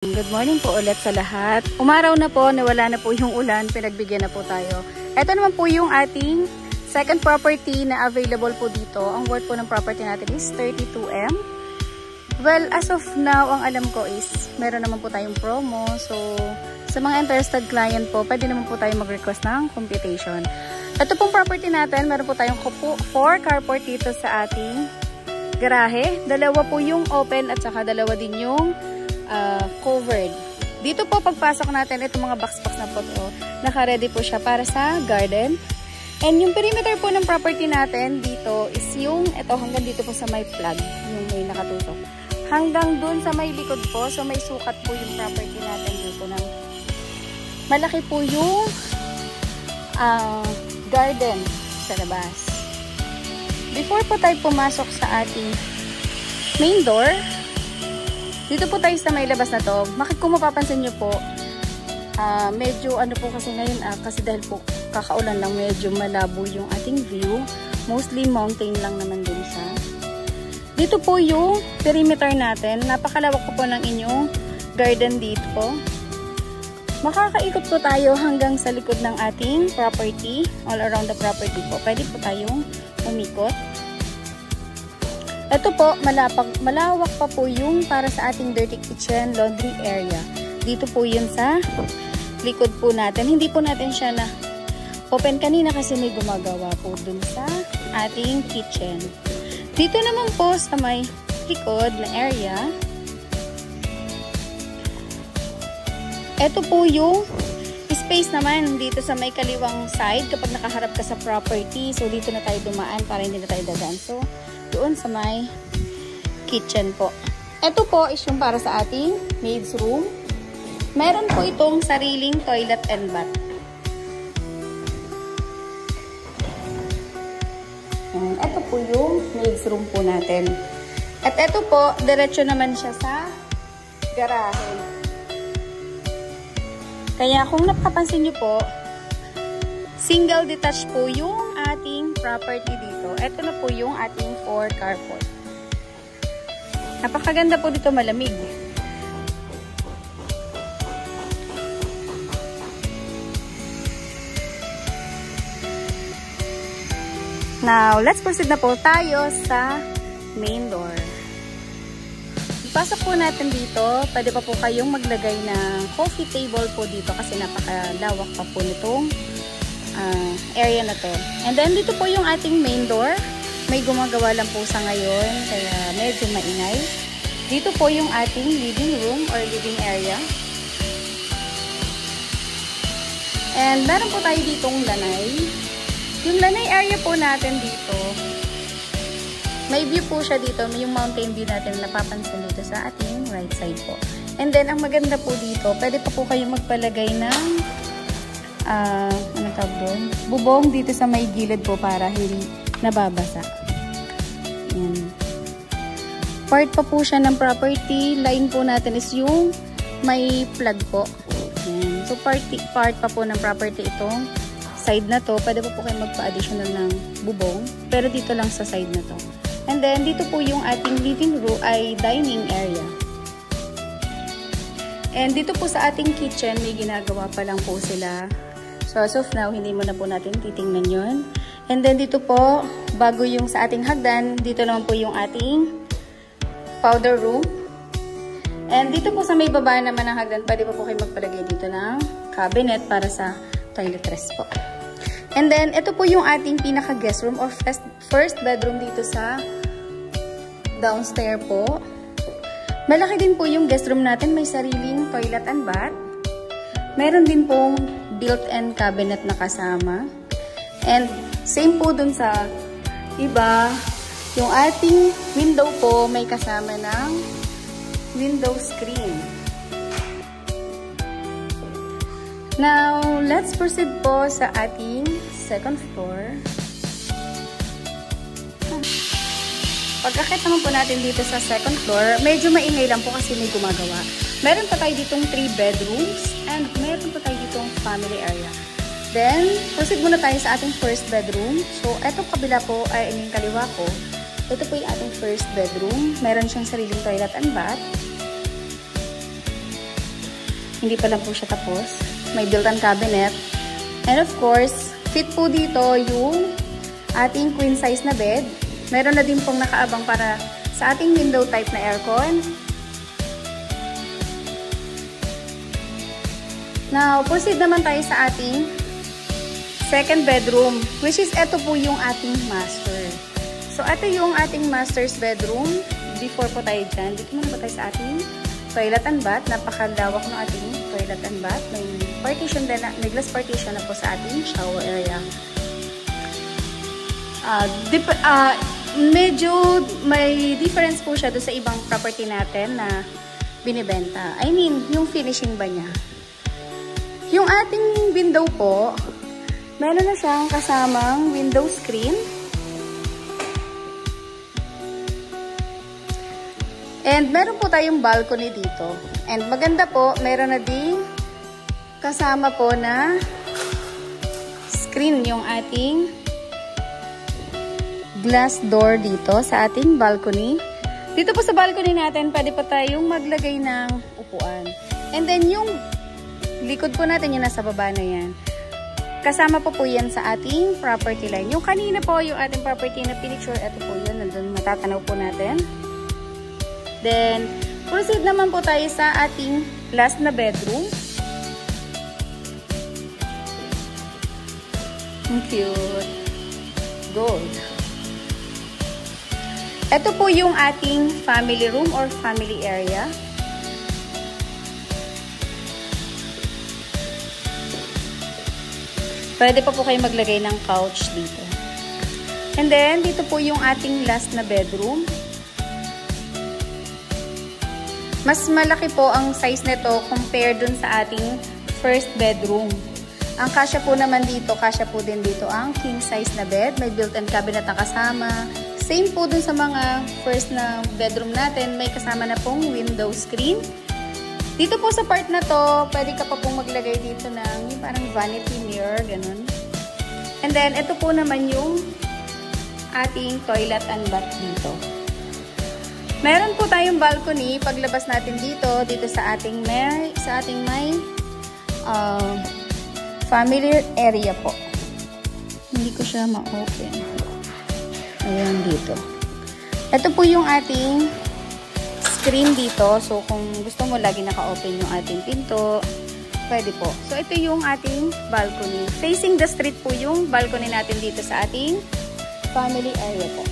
Good morning po ulit sa lahat. Umaraw na po, nawala na po yung ulan, pinagbigyan na po tayo. Ito naman po yung ating second property na available po dito. Ang worth po ng property natin is 32M. Well, as of now, ang alam ko is meron naman po tayong promo. So, sa mga interested client po, pwede naman po tayo mag-request ng computation. Ito pong property natin, meron po tayong 4 carport dito sa ating garahe. Dalawa po yung open at saka dalawa din yung covered. Dito po pagpasok natin itong mga box-box na po to, naka-ready po siya para sa garden. And yung perimeter po ng property natin dito is yung ito hanggang dito po sa may plug, yung may nakatutok. Hanggang dun sa may likod po, so may sukat po yung property natin dito ng malaki po yung garden sa labas. Before po tayo pumasok sa ating main door, dito po tayo sa may labas na to. Kung mapapansin nyo po, medyo ano po kasi ngayon, kasi dahil po kakaulan lang, medyo malabo yung ating view. Mostly mountain lang naman din siya. Dito po yung perimeter natin. Napakalawak po ng inyong garden dito. Makakaikot po tayo hanggang sa likod ng ating property. All around the property po. Pwede po tayong umikot. Ito po, malawak pa po yung para sa ating dirty kitchen laundry area. Dito po yun sa likod po natin. Hindi po natin siya na open kanina kasi may gumagawa po dun sa ating kitchen. Dito naman po sa may likod na area, ito po yung space naman dito sa may kaliwang side kapag nakaharap ka sa property. So, dito na tayo dumaan para hindi na tayo dadaan. So, doon sa may kitchen po. Ito po is yung para sa ating maid's room. Meron po itong sariling toilet and bath. And ito po yung maid's room po natin. At ito po, diretso naman siya sa garahe. Kaya kung napapansin nyo po, single detached po yung ating property dito. Ito na po yung ating 4 carport. Napakaganda po dito, malamig. Now, let's proceed na po tayo sa main door. Pasok po natin dito, pwede pa po kayong maglagay ng coffee table po dito kasi napakalawak pa po nitong area na to. And then dito po yung ating main door. May gumagawa lang po sa ngayon kaya medyo maingay. Dito po yung ating living room or living area. And meron po tayo ditong lanay. Yung lanay area po natin dito, may view po siya dito. May yung mountain view natin napapansin dito sa ating right side po. And then ang maganda po dito, pwede pa po kayong magpalagay ng ano tawag doon? Bubong dito sa may gilid po para hindi nababasa. Yan. Part pa po siya ng property. Line po natin is yung may plug po. Yan. So part pa po ng property itong side na to. Pwede pa po kayo magpa-additional ng bubong. Pero dito lang sa side na to. And then dito po yung ating living room ay dining area. And dito po sa ating kitchen may ginagawa pa lang po sila. So, as of now, hindi mo na po natin titingnan yun. And then, dito po, bago yung sa ating hagdan, dito naman po yung ating powder room. And dito po sa may baba naman ng hagdan, pwede pa po kayo magpalagay dito ng cabinet para sa toiletries po. And then, ito po yung ating pinaka-guest room or first bedroom dito sa downstairs po. Malaki din po yung guest room natin. May sariling toilet and bath. Meron din pong built-in cabinet na kasama. And same po dun sa iba, yung ating window po may kasama ng window screen. Now, let's proceed po sa ating second floor. Pagkakit naman po natin dito sa second floor, medyo maingay lang po kasi may gumagawa. Meron pa tayo ditong 3 bedrooms and meron pa tayo ditong family area. Then, proceed muna tayo sa ating first bedroom. So, etong kabila po, ay yung kaliwa ko, ito po yung ating first bedroom. Meron siyang sariling toilet and bath. Hindi pa lang po siya tapos. May built-in cabinet. And of course, fit po dito yung ating queen size na bed. Meron na din pong nakaabang para sa ating window type na aircon. Now, proceed naman tayo sa ating second bedroom, which is ito po yung ating master. So, ito yung ating master's bedroom. Before po tayo dyan, dito muna po tayo sa ating toilet and bath. Napakalawak ng ating toilet and bath. May partition din, may glass partition na po sa ating shower area. Medyo may difference po siya doon sa ibang property natin na binibenta. I mean, yung finishing ba niya. Yung ating window po, meron na siyang kasamang window screen. And meron po tayong balcony dito. And maganda po, meron na din kasama po na screen yung ating glass door dito sa ating balcony. Dito po sa balcony natin, pwede pa tayong maglagay ng upuan. And then yung likod po natin, yung nasa baba na yan. Kasama po yan sa ating property line. Yung kanina po, yung ating property na picture, ito po yun, nandun matatanaw po natin. Then, proceed naman po tayo sa ating last na bedroom. Cute. Gold. Ito po yung ating family room or family area. Pwede pa po kayo maglagay ng couch dito. And then, dito po yung ating last na bedroom. Mas malaki po ang size nito compared dun sa ating first bedroom. Ang kasya po naman dito, kasya po din dito ang king size na bed. May built-in cabinet na kasama. Same po dun sa mga first na bedroom natin. May kasama na pong window screen. Dito po sa part na to, pwede ka pa pong maglagay dito ng parang vanity mirror, ganun. And then, ito po naman yung ating toilet and bath dito. Meron po tayong balcony paglabas natin dito sa ating may family area po. Hindi ko siya ma-open. Ayan dito. Ito po yung ating screen dito. So, kung gusto mo lagi naka-open yung ating pinto, pwede po. So, ito yung ating balcony. Facing the street po yung balcony natin dito sa ating family area po.